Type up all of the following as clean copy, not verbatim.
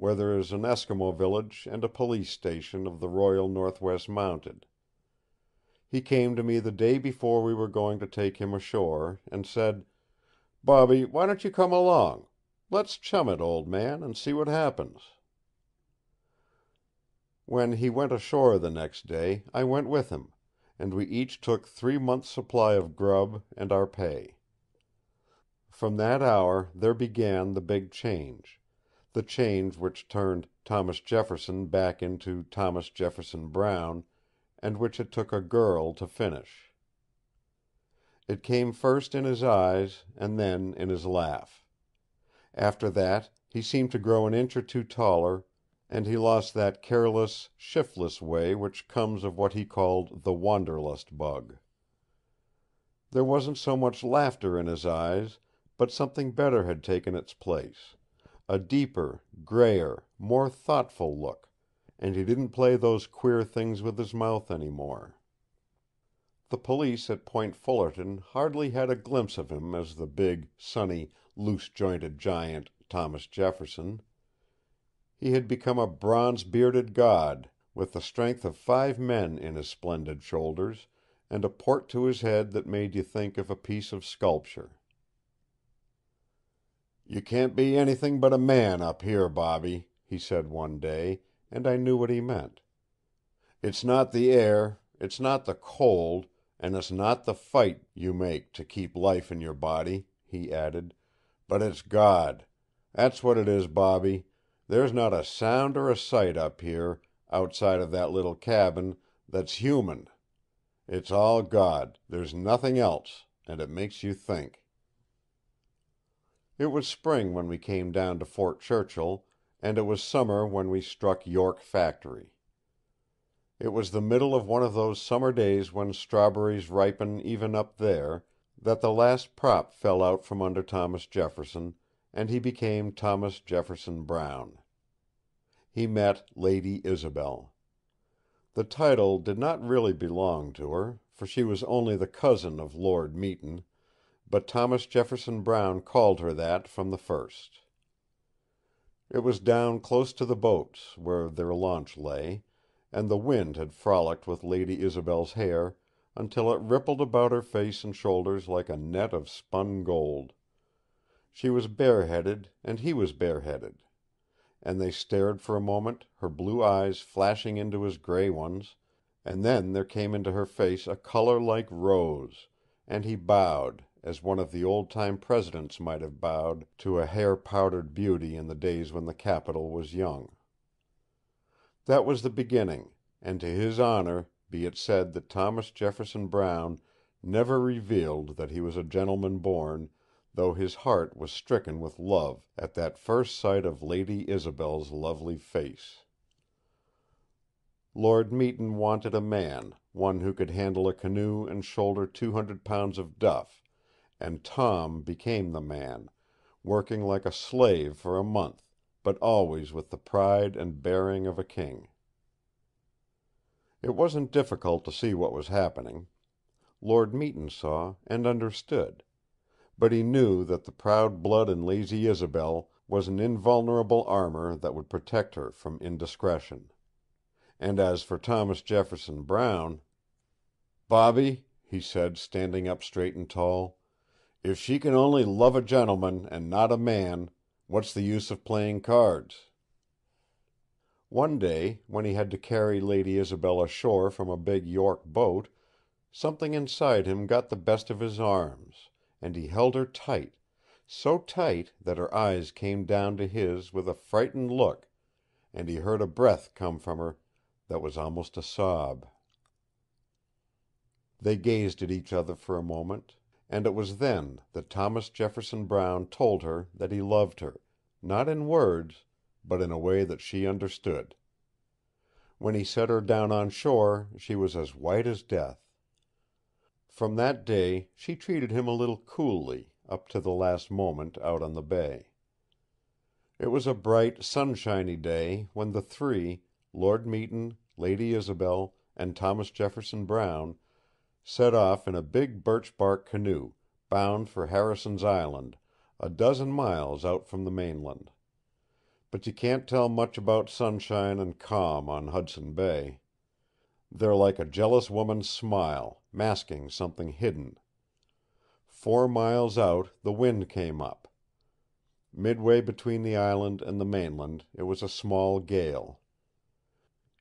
where there is an Eskimo village and a police station of the Royal Northwest Mounted. He came to me the day before we were going to take him ashore, and said, "Bobby, why don't you come along? Let's chum it, old man, and see what happens." When he went ashore the next day, I went with him, and we each took 3 months' supply of grub and our pay. From that hour there began the big change, the change which turned Thomas Jefferson back into Thomas Jefferson Brown, and which it took a girl to finish. It came first in his eyes, and then in his laugh. After that he seemed to grow an inch or two taller, and he lost that careless, shiftless way which comes of what he called the wanderlust bug. There wasn't so much laughter in his eyes, but something better had taken its place, a deeper, grayer, more thoughtful look, and he didn't play those queer things with his mouth any more. The police at Point Fullerton hardly had a glimpse of him as the big, sunny, loose-jointed giant, Thomas Jefferson. He had become a bronze-bearded god, with the strength of 5 men in his splendid shoulders, and a port to his head that made you think of a piece of sculpture. "You can't be anything but a man up here, Bobby," he said one day, and I knew what he meant. "It's not the air, it's not the cold, and it's not the fight you make to keep life in your body," he added, "but it's God. That's what it is, Bobby. There's not a sound or a sight up here, outside of that little cabin, that's human. It's all God, there's nothing else, and it makes you think." It was spring when we came down to Fort Churchill, and it was summer when we struck York Factory. It was the middle of one of those summer days when strawberries ripen even up there, that the last prop fell out from under Thomas Jefferson, and he became Thomas Jefferson Brown. He met Lady Isobel. The title did not really belong to her, for she was only the cousin of Lord Meton, but Thomas Jefferson Brown called her that from the first. It was down close to the boats, where their launch lay, and the wind had frolicked with Lady Isobel's hair until it rippled about her face and shoulders like a net of spun gold. She was bareheaded, and he was bareheaded, and they stared for a moment, her blue eyes flashing into his gray ones, and then there came into her face a color like rose, and he bowed, as one of the old-time presidents might have bowed to a hair-powdered beauty in the days when the Capitol was young. That was the beginning, and to his honor be it said that Thomas Jefferson Brown never revealed that he was a gentleman born, though his heart was stricken with love at that first sight of Lady Isobel's lovely face. Lord Meton wanted a man, one who could handle a canoe and shoulder 200 pounds of duff, and Tom became the man, working like a slave for a month, but always with the pride and bearing of a king. It wasn't difficult to see what was happening. Lord Meton saw and understood, but he knew that the proud blood in Lady Isobel was an invulnerable armor that would protect her from indiscretion. And as for Thomas Jefferson Brown, "Bobby," he said, standing up straight and tall, "if she can only love a gentleman and not a man, what's the use of playing cards?" One day, when he had to carry Lady Isobel ashore from a big York boat, something inside him got the best of his arms, and he held her tight, so tight that her eyes came down to his with a frightened look, and he heard a breath come from her that was almost a sob. They gazed at each other for a moment, and it was then that Thomas Jefferson Brown told her that he loved her, not in words, but in a way that she understood. When he set her down on shore, she was as white as death. From that day she treated him a little coolly, up to the last moment out on the bay. It was a bright, sunshiny day when the three, Lord Meton, Lady Isobel, and Thomas Jefferson Brown, set off in a big birch-bark canoe, bound for Harrison's Island, a dozen miles out from the mainland. but you can't tell much about sunshine and calm on Hudson Bay. They're like a jealous woman's smile, masking something hidden. 4 miles out the wind came up. Midway between the island and the mainland it was a small gale.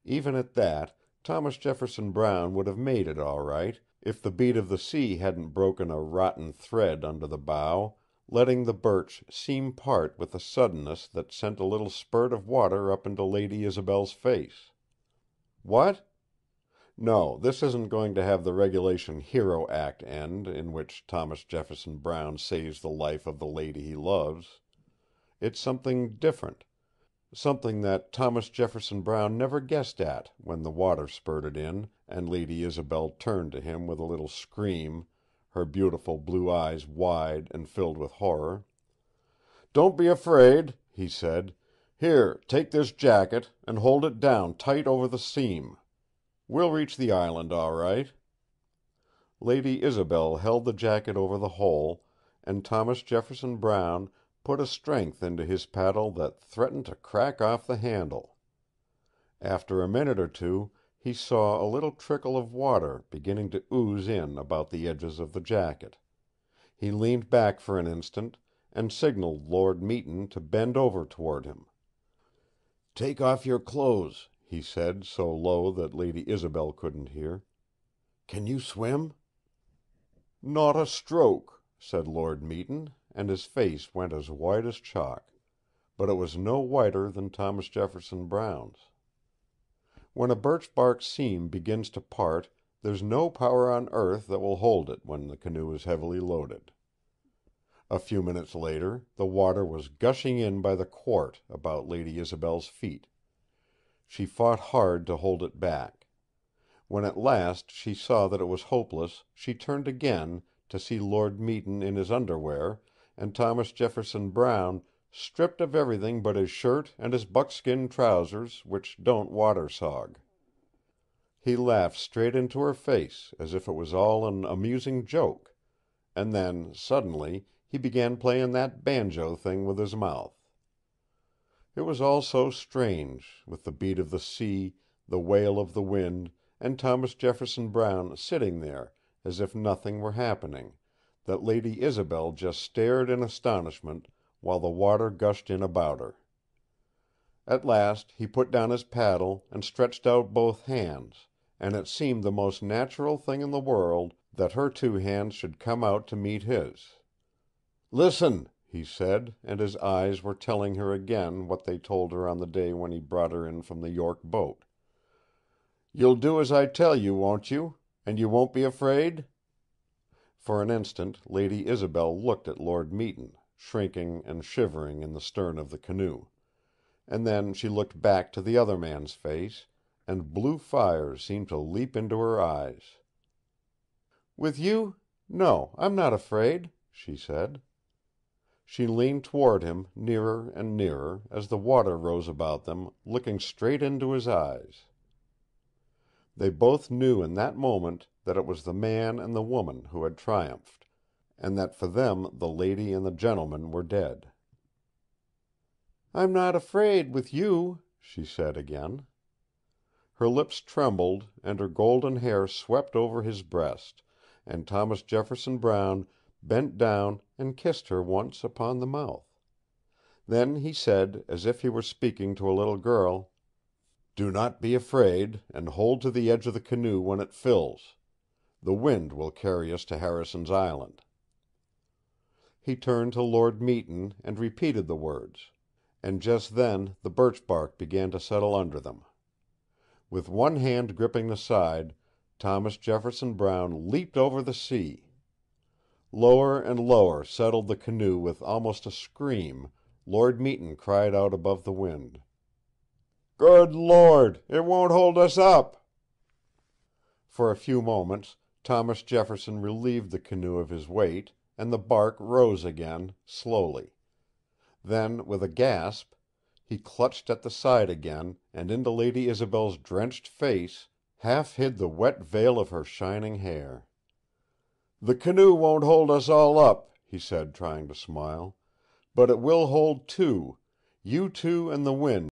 Even at that, Thomas Jefferson Brown would have made it all right, if the beat of the sea hadn't broken a rotten thread under the bow, letting the birch seam part with a suddenness that sent a little spurt of water up into Lady Isobel's face. What? No, this isn't going to have the regulation hero act end, in which Thomas Jefferson Brown saves the life of the lady he loves. It's something different. Something that Thomas Jefferson Brown never guessed at when the water spurted in, and Lady Isobel turned to him with a little scream, her beautiful blue eyes wide and filled with horror. "Don't be afraid," he said. "Here, take this jacket, and hold it down tight over the seam. We'll reach the island all right." Lady Isobel held the jacket over the hole, and Thomas Jefferson Brown put a strength into his paddle that threatened to crack off the handle. After a minute or two he saw a little trickle of water beginning to ooze in about the edges of the jacket. He leaned back for an instant, and signaled Lord Meton to bend over toward him. "Take off your clothes," he said, so low that Lady Isobel couldn't hear. "Can you swim?" "Not a stroke," said Lord Meton, and his face went as white as chalk. But it was no whiter than Thomas Jefferson Brown's. When a birch-bark seam begins to part, there's no power on earth that will hold it when the canoe is heavily loaded. A few minutes later the water was gushing in by the quart about Lady Isobel's feet. She fought hard to hold it back. When at last she saw that it was hopeless, she turned again to see Lord Meton in his underwear, and Thomas Jefferson Brown stripped of everything but his shirt and his buckskin trousers, which don't water-sog. He laughed straight into her face, as if it was all an amusing joke, and then, suddenly, he began playing that banjo thing with his mouth. It was all so strange, with the beat of the sea, the wail of the wind, and Thomas Jefferson Brown sitting there as if nothing were happening, that Lady Isobel just stared in astonishment while the water gushed in about her. At last he put down his paddle and stretched out both hands, and it seemed the most natural thing in the world that her two hands should come out to meet his. "Listen," he said, and his eyes were telling her again what they told her on the day when he brought her in from the York boat. "You'll do as I tell you, won't you? And you won't be afraid?" For an instant Lady Isobel looked at Lord Meton, shrinking and shivering in the stern of the canoe. And then she looked back to the other man's face, and blue fires seemed to leap into her eyes. "With you? No, I'm not afraid," she said. She leaned toward him, nearer and nearer, as the water rose about them, looking straight into his eyes. They both knew in that moment that it was the man and the woman who had triumphed, and that for them the lady and the gentleman were dead. "I'm not afraid with you," she said again. Her lips trembled, and her golden hair swept over his breast, and Thomas Jefferson Brown bent down and kissed her once upon the mouth. Then he said, as if he were speaking to a little girl, "Do not be afraid, and hold to the edge of the canoe when it fills. The wind will carry us to Harrison's Island." He turned to Lord Meton and repeated the words, and just then the birch-bark began to settle under them. With one hand gripping the side, Thomas Jefferson Brown leaped over the sea. Lower and lower settled the canoe with almost a scream. Lord Meton cried out above the wind, "Good Lord! It won't hold us up!" For a few moments Thomas Jefferson relieved the canoe of his weight, and the bark rose again, slowly. Then, with a gasp, he clutched at the side again, and into Lady Isobel's drenched face half hid the wet veil of her shining hair. "The canoe won't hold us all up," he said, trying to smile. "But it will hold two. You two and the wind